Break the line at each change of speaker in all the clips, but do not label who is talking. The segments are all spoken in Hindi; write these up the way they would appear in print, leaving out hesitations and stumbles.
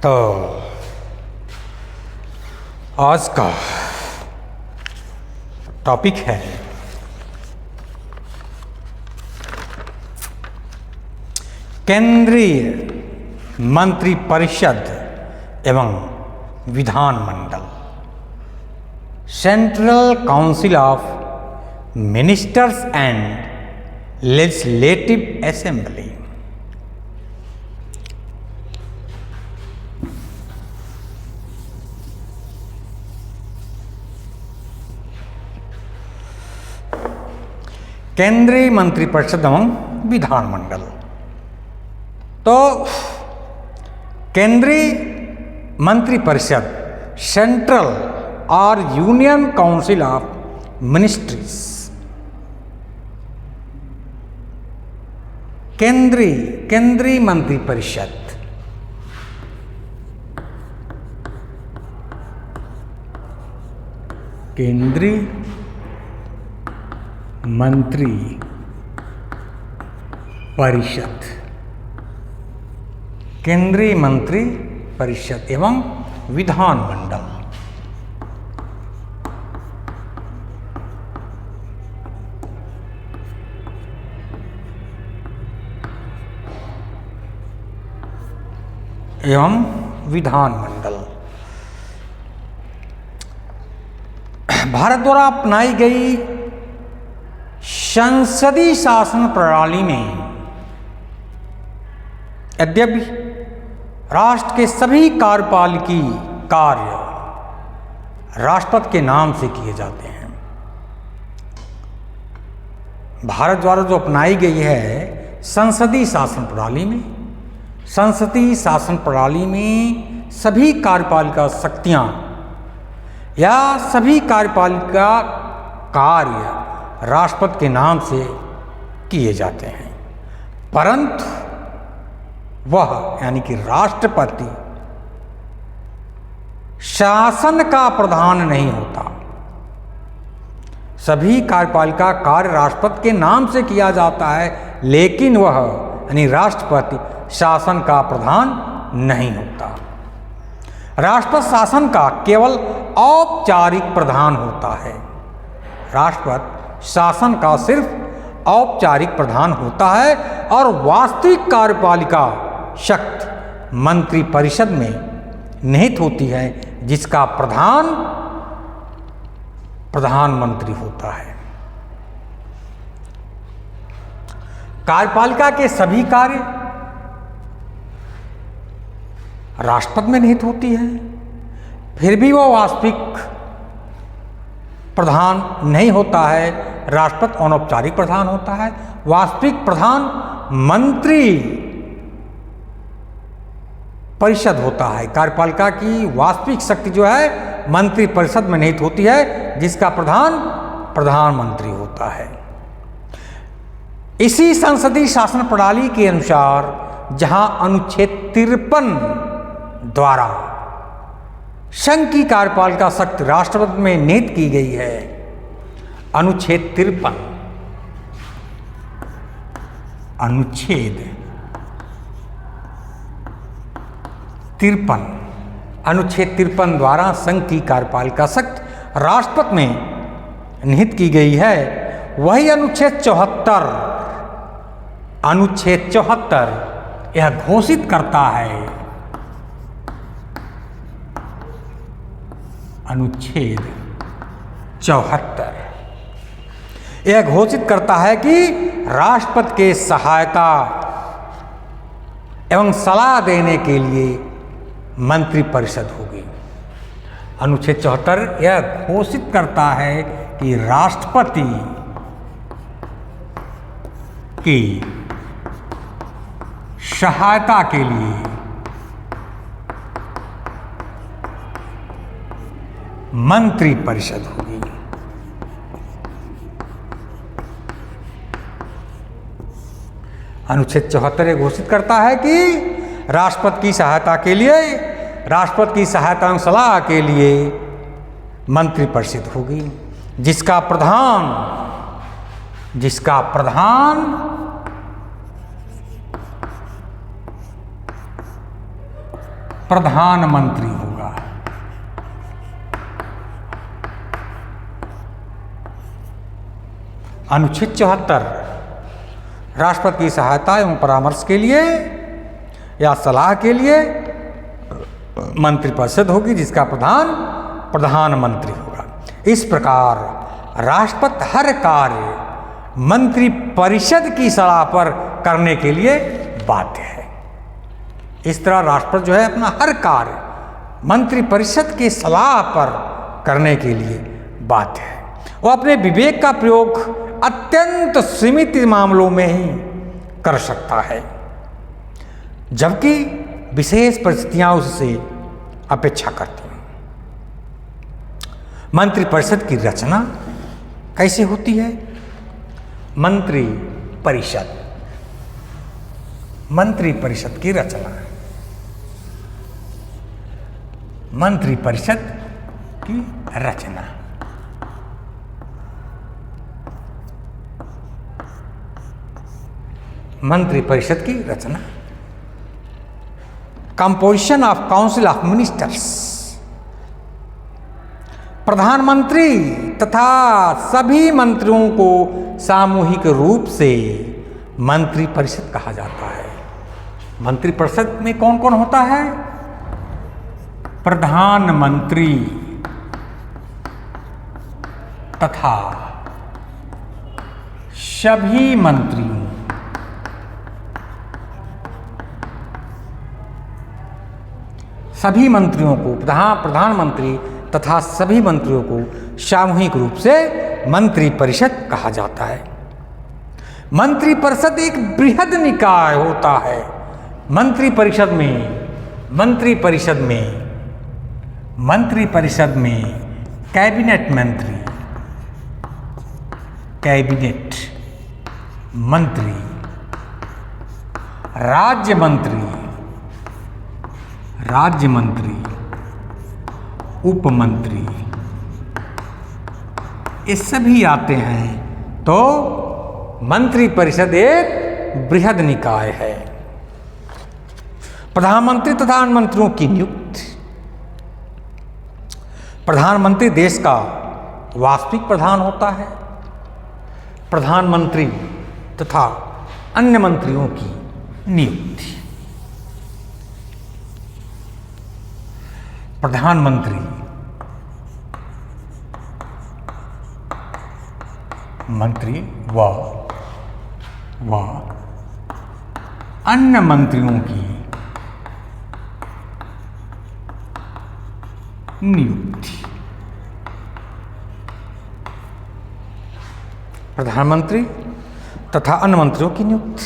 तो आज का टॉपिक है केंद्रीय मंत्रिपरिषद एवं विधानमंडल, central council of ministers and legislative assembly. केंद्रीय मंत्रिपरिषद एवं विधानमंडल। तो केंद्रीय मंत्रिपरिषद सेंट्रल और यूनियन काउंसिल ऑफ मिनिस्ट्रीज, केंद्रीय मंत्रिपरिषद केंद्रीय मंत्री परिषद, केंद्रीय मंत्री परिषद एवं विधानमंडल। एवं विधानमंडल भारत द्वारा अपनाई गई संसदीय शासन प्रणाली में यद्यपि राष्ट्र के सभी कार्यपालिकी कार्य राष्ट्रपति के नाम से किए जाते हैं। भारत द्वारा जो अपनाई गई है संसदीय शासन प्रणाली में, संसदीय शासन प्रणाली में सभी कार्यपालिका शक्तियां या सभी कार्यपालिका कार्य राष्ट्रपति के नाम से किए जाते हैं, परंतु वह यानी कि राष्ट्रपति शासन का प्रधान नहीं होता। सभी कार्यपालिका कार्य राष्ट्रपति के नाम से किया जाता है, लेकिन वह यानी राष्ट्रपति शासन का प्रधान नहीं होता। राष्ट्रपति शासन का केवल औपचारिक प्रधान होता है। राष्ट्रपति शासन का सिर्फ औपचारिक प्रधान होता है और वास्तविक कार्यपालिका शक्ति मंत्रिपरिषद में निहित होती है, जिसका प्रधान प्रधानमंत्री होता है। कार्यपालिका के सभी कार्य राष्ट्रपति में निहित होती है, फिर भी वो वास्तविक प्रधान नहीं होता है, राष्ट्रपति अनौपचारिक प्रधान होता है। वास्तविक प्रधान मंत्री परिषद होता है। कार्यपालिका की वास्तविक शक्ति जो है मंत्रिपरिषद में निहित होती है, जिसका प्रधान प्रधानमंत्री होता है। इसी संसदीय शासन प्रणाली के अनुसार जहां अनुच्छेद 53 द्वारा संघ की कार्यपालिका शक्ति राष्ट्रपति में निहित की गई है, अनुच्छेद 53 अनुच्छेद 53 द्वारा संघ की कार्यपालिका शक्ति राष्ट्रपति में निहित की गई है। वही अनुच्छेद 74 यह घोषित करता है, अनुच्छेद 74 यह घोषित करता है कि राष्ट्रपति के सहायता एवं सलाह देने के लिए मंत्रिपरिषद होगी। अनुच्छेद 74 यह घोषित करता है कि राष्ट्रपति की सहायता के लिए मंत्रिपरिषद होगी। अनुच्छेद 74 घोषित करता है कि राष्ट्रपति की सहायता के लिए, राष्ट्रपति की सहायता एवं सलाह के लिए मंत्रिपरिषद होगी, जिसका प्रधान प्रधानमंत्री होगा। अनुच्छेद 74 राष्ट्रपति की सहायता एवं परामर्श के लिए या सलाह के लिए मंत्रिपरिषद होगी, जिसका प्रधान प्रधानमंत्री होगा। इस प्रकार राष्ट्रपति हर कार्य मंत्रिपरिषद की सलाह पर करने के लिए बाध्य है। इस तरह राष्ट्रपति जो है अपना हर कार्य मंत्रिपरिषद की सलाह पर करने के लिए बाध्य है। वो अपने विवेक का प्रयोग अत्यंत सीमित मामलों में ही कर सकता है, जबकि विशेष परिस्थितियां उससे अपेक्षा करती हैं। मंत्रिपरिषद की रचना कैसे होती है? मंत्रिपरिषद की रचना, मंत्रिपरिषद की रचना। मंत्रिपरिषद की रचना। Composition of council of ministers. प्रधानमंत्री तथा सभी मंत्रियों को सामूहिक रूप से मंत्रिपरिषद कहा जाता है। मंत्रिपरिषद में कौन कौन होता है? प्रधानमंत्री तथा सभी मंत्रियों, सभी मंत्रियों को प्रधानमंत्री तथा सभी मंत्रियों को सामूहिक रूप से मंत्रिपरिषद कहा जाता है। मंत्रिपरिषद एक बृहद निकाय होता है। मंत्रिपरिषद में कैबिनेट मंत्री, राज्य मंत्री, उप मंत्री, ये सभी आते हैं। तो मंत्रिपरिषद एक बृहद निकाय है। प्रधानमंत्री तथा अन्य मंत्रियों की नियुक्ति। प्रधानमंत्री देश का वास्तविक प्रधान होता है। प्रधानमंत्री तथा अन्य मंत्रियों की नियुक्ति। प्रधानमंत्री व अन्य मंत्रियों की नियुक्ति। प्रधानमंत्री तथा अन्य मंत्रियों की नियुक्ति।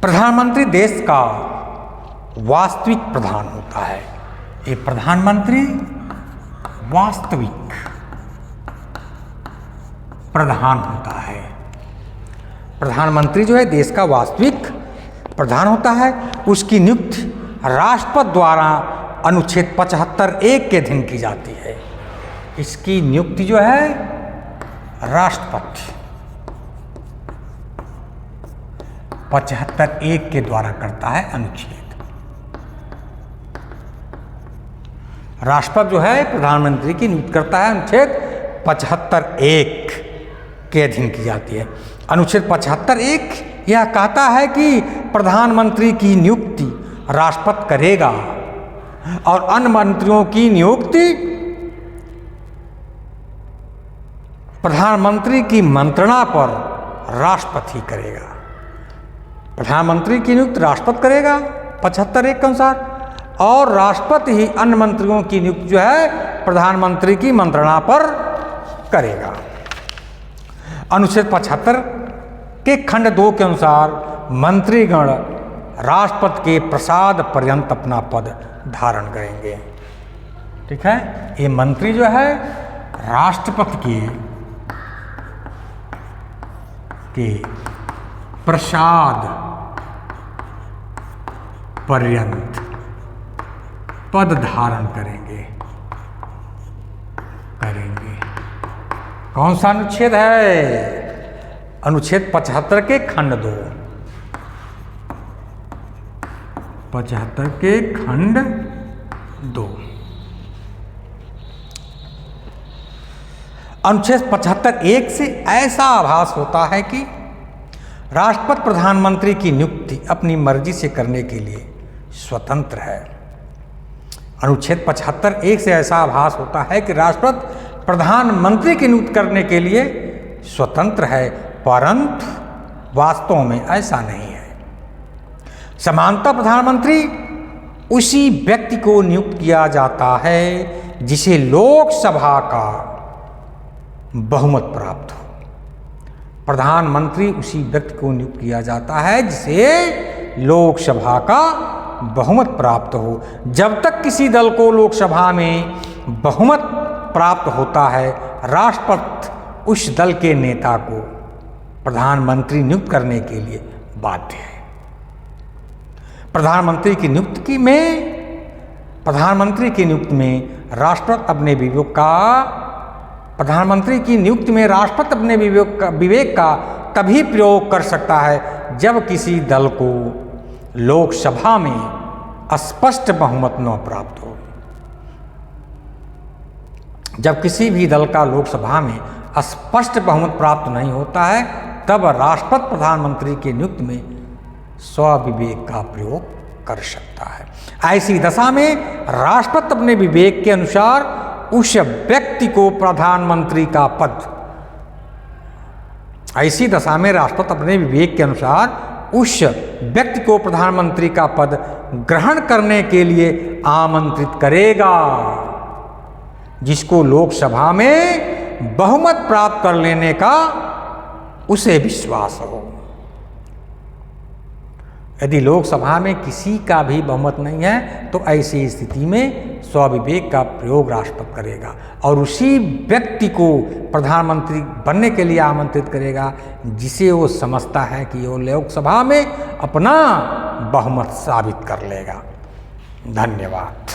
प्रधानमंत्री देश का वास्तविक प्रधान होता है। ये प्रधानमंत्री वास्तविक प्रधान होता है। प्रधानमंत्री जो है देश का वास्तविक प्रधान होता है। उसकी नियुक्ति राष्ट्रपति द्वारा अनुच्छेद 75(1) के अधीन की जाती है। इसकी नियुक्ति जो है राष्ट्रपति 75(1) के द्वारा करता है। अनुच्छेद राष्ट्रपति जो है प्रधानमंत्री की नियुक्ति करता है। अनुच्छेद 75(1) के अधीन की जाती है। अनुच्छेद 75(1) यह कहता है कि प्रधानमंत्री की नियुक्ति राष्ट्रपति करेगा और अन्य मंत्रियों की नियुक्ति प्रधानमंत्री की मंत्रणा पर राष्ट्रपति करेगा। प्रधानमंत्री की नियुक्ति राष्ट्रपति करेगा 75(1) के अनुसार, और राष्ट्रपति ही अन्य मंत्रियों की नियुक्ति जो है प्रधानमंत्री की मंत्रणा पर करेगा। अनुच्छेद 75 के खंड 2 के अनुसार मंत्रीगण राष्ट्रपति के प्रसाद पर्यंत अपना पद धारण करेंगे। ठीक है, ये मंत्री जो है राष्ट्रपति के प्रसाद पर्यंत पद धारण करेंगे। कौन सा अनुच्छेद है? अनुच्छेद 75 के खंड 2। 75 के खंड 2। अनुच्छेद 75(1) से ऐसा आभास होता है कि राष्ट्रपति प्रधानमंत्री की नियुक्ति अपनी मर्जी से करने के लिए स्वतंत्र है। अनुच्छेद 75(1) से ऐसा आभास होता है कि राष्ट्रपति प्रधानमंत्री की नियुक्ति करने के लिए स्वतंत्र है, परंतु वास्तव में ऐसा नहीं है। समानतः प्रधानमंत्री उसी व्यक्ति को नियुक्त किया जाता है जिसे लोकसभा का बहुमत प्राप्त हो। प्रधानमंत्री उसी व्यक्ति को नियुक्त किया जाता है जिसे लोकसभा का बहुमत प्राप्त हो। जब तक किसी दल को लोकसभा में बहुमत प्राप्त होता है, राष्ट्रपति उस दल के नेता को प्रधानमंत्री नियुक्त करने के लिए बाध्य है। प्रधानमंत्री की नियुक्ति में राष्ट्रपति अपने विवेक का तभी प्रयोग कर सकता है जब किसी दल को लोकसभा में स्पष्ट बहुमत न प्राप्त हो। जब किसी भी दल का लोकसभा में स्पष्ट बहुमत प्राप्त नहीं होता है, तब राष्ट्रपति प्रधानमंत्री की नियुक्ति में स्वविवेक का प्रयोग कर सकता है। ऐसी दशा में राष्ट्रपति अपने विवेक के अनुसार उस व्यक्ति को प्रधानमंत्री का पद उस व्यक्ति को प्रधानमंत्री का पद ग्रहण करने के लिए आमंत्रित करेगा जिसको लोकसभा में बहुमत प्राप्त कर लेने का उसे विश्वास हो। यदि लोकसभा में किसी का भी बहुमत नहीं है तो ऐसी स्थिति में स्वविवेक का प्रयोग राष्ट्रपति करेगा और उसी व्यक्ति को प्रधानमंत्री बनने के लिए आमंत्रित करेगा जिसे वो समझता है कि वो लोकसभा में अपना बहुमत साबित कर लेगा। धन्यवाद।